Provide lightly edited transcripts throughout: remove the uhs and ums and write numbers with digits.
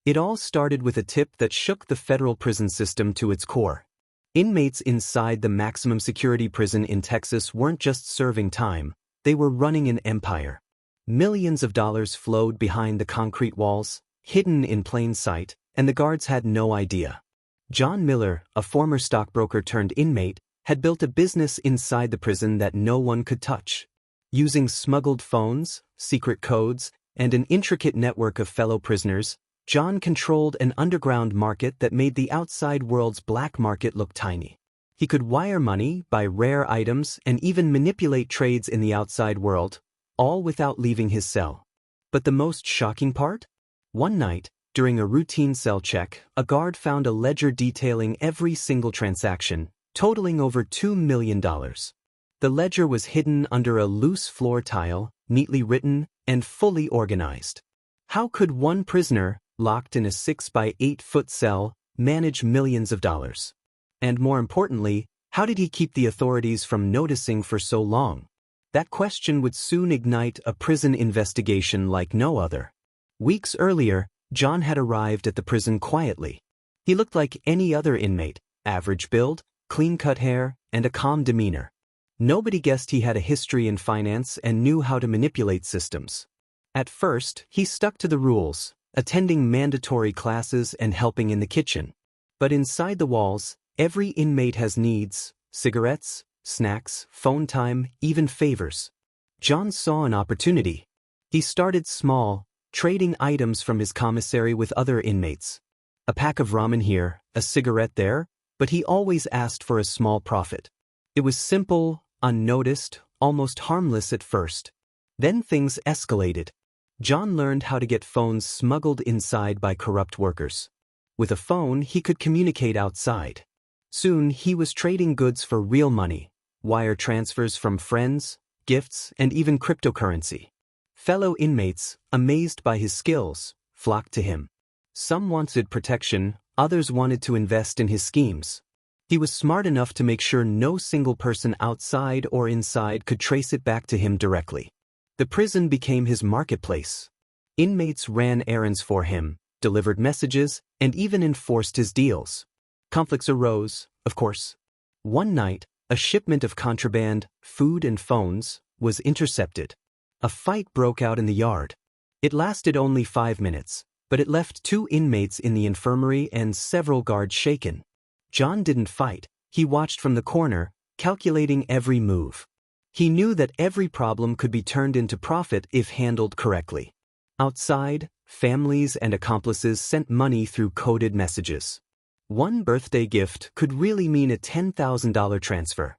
It all started with a tip that shook the federal prison system to its core. Inmates inside the maximum security prison in Texas weren't just serving time, they were running an empire. Millions of dollars flowed behind the concrete walls, hidden in plain sight, and the guards had no idea. John Miller, a former stockbroker turned inmate, had built a business inside the prison that no one could touch. Using smuggled phones, secret codes, and an intricate network of fellow prisoners, John controlled an underground market that made the outside world's black market look tiny. He could wire money, buy rare items, and even manipulate trades in the outside world, all without leaving his cell. But the most shocking part? One night, during a routine cell check, a guard found a ledger detailing every single transaction, totaling over $2 million. The ledger was hidden under a loose floor tile, neatly written, and fully organized. How could one prisoner, locked in a 6-by-8-foot cell, manage millions of dollars? And more importantly, how did he keep the authorities from noticing for so long? That question would soon ignite a prison investigation like no other. Weeks earlier, John had arrived at the prison quietly. He looked like any other inmate, average build, clean-cut hair, and a calm demeanor. Nobody guessed he had a history in finance and knew how to manipulate systems. At first, he stuck to the rules, attending mandatory classes and helping in the kitchen. But inside the walls, every inmate has needs: cigarettes, snacks, phone time, even favors. John saw an opportunity. He started small, trading items from his commissary with other inmates. A pack of ramen here, a cigarette there, but he always asked for a small profit. It was simple, unnoticed, almost harmless at first. Then things escalated. John learned how to get phones smuggled inside by corrupt workers. With a phone, he could communicate outside. Soon, he was trading goods for real money, wire transfers from friends, gifts, and even cryptocurrency. Fellow inmates, amazed by his skills, flocked to him. Some wanted protection, others wanted to invest in his schemes. He was smart enough to make sure no single person outside or inside could trace it back to him directly. The prison became his marketplace. Inmates ran errands for him, delivered messages, and even enforced his deals. Conflicts arose, of course. One night, a shipment of contraband, food and phones, was intercepted. A fight broke out in the yard. It lasted only 5 minutes, but it left 2 inmates in the infirmary and several guards shaken. John didn't fight. He watched from the corner, calculating every move. He knew that every problem could be turned into profit if handled correctly. Outside, families and accomplices sent money through coded messages. One birthday gift could really mean a $10,000 transfer.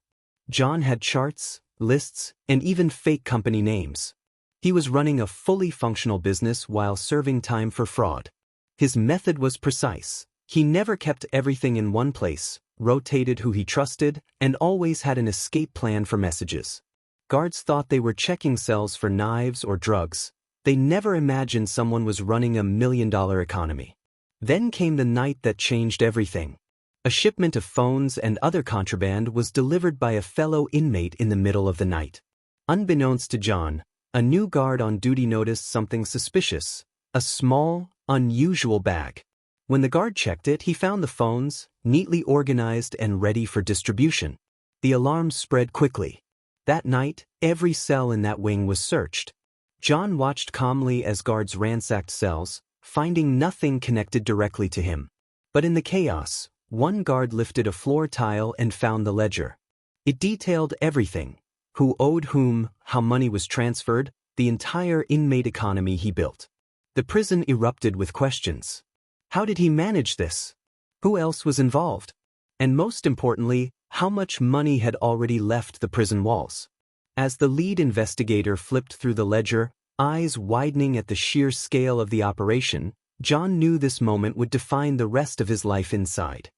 John had charts, lists, and even fake company names. He was running a fully functional business while serving time for fraud. His method was precise. He never kept everything in one place, rotated who he trusted, and always had an escape plan for messages. Guards thought they were checking cells for knives or drugs. They never imagined someone was running $1 million economy. Then came the night that changed everything. A shipment of phones and other contraband was delivered by a fellow inmate in the middle of the night. Unbeknownst to John, a new guard on duty noticed something suspicious: a small, unusual bag. When the guard checked it, he found the phones, neatly organized and ready for distribution. The alarm spread quickly. That night, every cell in that wing was searched. John watched calmly as guards ransacked cells, finding nothing connected directly to him. But in the chaos, one guard lifted a floor tile and found the ledger. It detailed everything: who owed whom, how money was transferred, the entire inmate economy he built. The prison erupted with questions. How did he manage this? Who else was involved? And most importantly, how much money had already left the prison walls? As the lead investigator flipped through the ledger, eyes widening at the sheer scale of the operation, John knew this moment would define the rest of his life inside.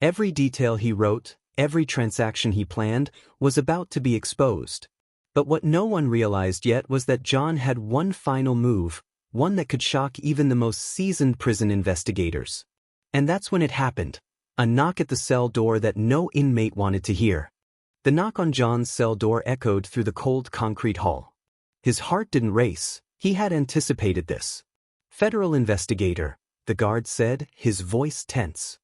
Every detail he wrote, every transaction he planned, was about to be exposed. But what no one realized yet was that John had one final move, one that could shock even the most seasoned prison investigators. And that's when it happened: a knock at the cell door that no inmate wanted to hear. The knock on John's cell door echoed through the cold concrete hall. His heart didn't race. He had anticipated this. Federal investigator, the guard said, his voice tense.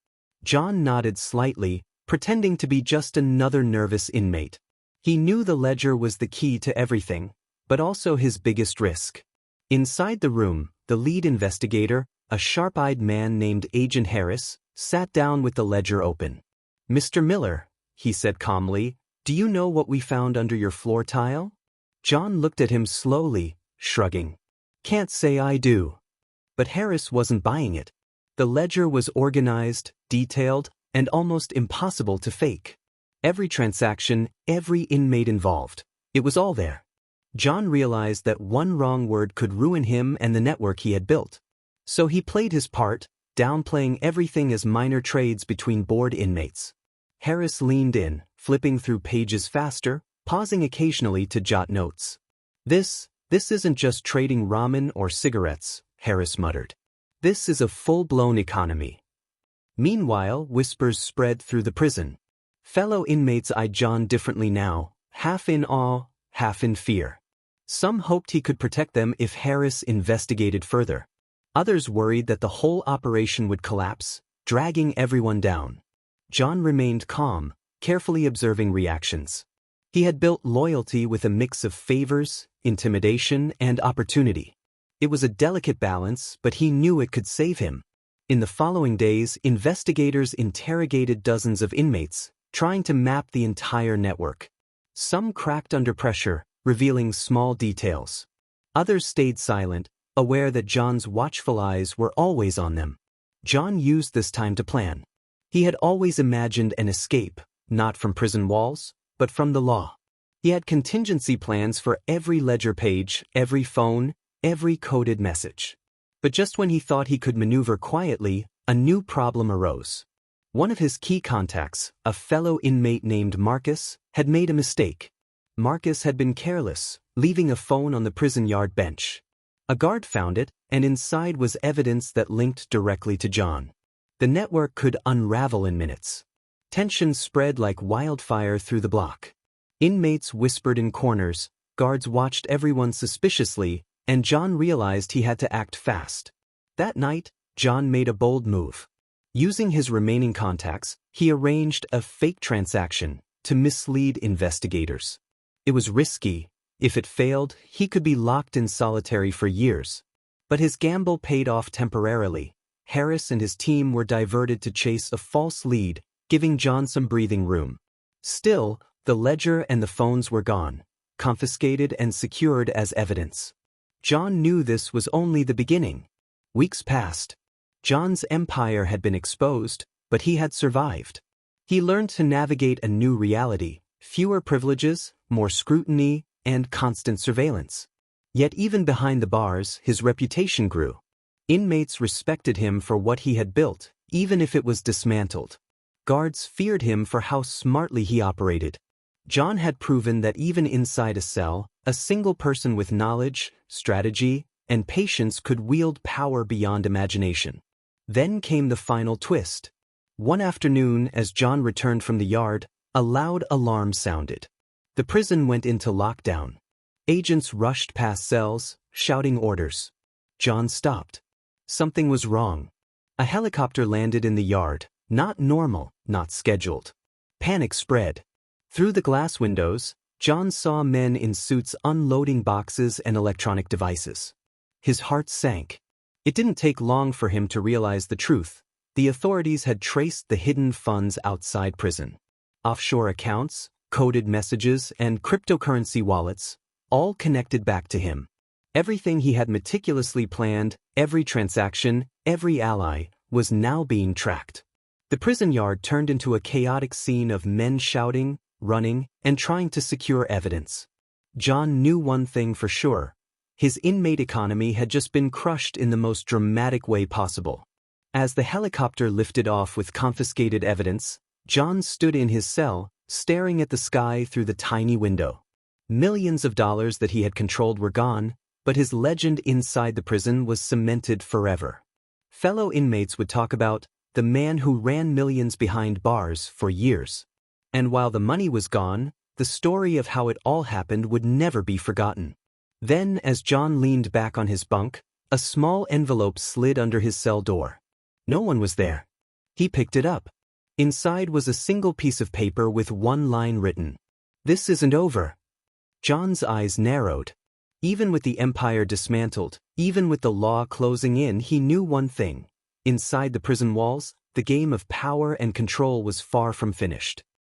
John nodded slightly, pretending to be just another nervous inmate. He knew the ledger was the key to everything, but also his biggest risk. Inside the room, the lead investigator, a sharp-eyed man named Agent Harris, sat down with the ledger open. "Mr. Miller," he said calmly, "do you know what we found under your floor tile?" John looked at him slowly, shrugging. "Can't say I do." But Harris wasn't buying it. The ledger was organized, detailed, and almost impossible to fake. Every transaction, every inmate involved. It was all there. John realized that one wrong word could ruin him and the network he had built. So he played his part, downplaying everything as minor trades between bored inmates. Harris leaned in, flipping through pages faster, pausing occasionally to jot notes. This isn't just trading ramen or cigarettes," Harris muttered. "This is a full-blown economy." Meanwhile, whispers spread through the prison. Fellow inmates eyed John differently now, half in awe, half in fear. Some hoped he could protect them if Harris investigated further. Others worried that the whole operation would collapse, dragging everyone down. John remained calm, carefully observing reactions. He had built loyalty with a mix of favors, intimidation, and opportunity. It was a delicate balance, but he knew it could save him. In the following days, investigators interrogated dozens of inmates, trying to map the entire network. Some cracked under pressure, revealing small details. Others stayed silent, aware that John's watchful eyes were always on them. John used this time to plan. He had always imagined an escape, not from prison walls, but from the law. He had contingency plans for every ledger page, every phone, every coded message. But just when he thought he could maneuver quietly, a new problem arose. One of his key contacts, a fellow inmate named Marcus, had made a mistake. Marcus had been careless, leaving a phone on the prison yard bench. A guard found it, and inside was evidence that linked directly to John. The network could unravel in minutes. Tension spread like wildfire through the block. Inmates whispered in corners, guards watched everyone suspiciously, and John realized he had to act fast. That night, John made a bold move. Using his remaining contacts, he arranged a fake transaction to mislead investigators. It was risky. If it failed, he could be locked in solitary for years. But his gamble paid off temporarily. Harris and his team were diverted to chase a false lead, giving John some breathing room. Still, the ledger and the phones were gone, confiscated and secured as evidence. John knew this was only the beginning. Weeks passed. John's empire had been exposed, but he had survived. He learned to navigate a new reality, fewer privileges, more scrutiny, and constant surveillance. Yet even behind the bars, his reputation grew. Inmates respected him for what he had built, even if it was dismantled. Guards feared him for how smartly he operated. John had proven that even inside a cell, a single person with knowledge, strategy, and patience could wield power beyond imagination. Then came the final twist. One afternoon, as John returned from the yard, a loud alarm sounded. The prison went into lockdown. Agents rushed past cells, shouting orders. John stopped. Something was wrong. A helicopter landed in the yard, not normal, not scheduled. Panic spread. Through the glass windows, John saw men in suits unloading boxes and electronic devices. His heart sank. It didn't take long for him to realize the truth. The authorities had traced the hidden funds outside prison. Offshore accounts, coded messages, and cryptocurrency wallets, all connected back to him. Everything he had meticulously planned, every transaction, every ally, was now being tracked. The prison yard turned into a chaotic scene of men shouting, running, and trying to secure evidence. John knew one thing for sure. His inmate economy had just been crushed in the most dramatic way possible. As the helicopter lifted off with confiscated evidence, John stood in his cell, staring at the sky through the tiny window. Millions of dollars that he had controlled were gone, but his legend inside the prison was cemented forever. Fellow inmates would talk about the man who ran millions behind bars for years. And while the money was gone, the story of how it all happened would never be forgotten. Then, as John leaned back on his bunk, a small envelope slid under his cell door. No one was there. He picked it up. Inside was a single piece of paper with one line written. "This isn't over." John's eyes narrowed. Even with the empire dismantled, even with the law closing in, he knew one thing. Inside the prison walls, the game of power and control was far from finished.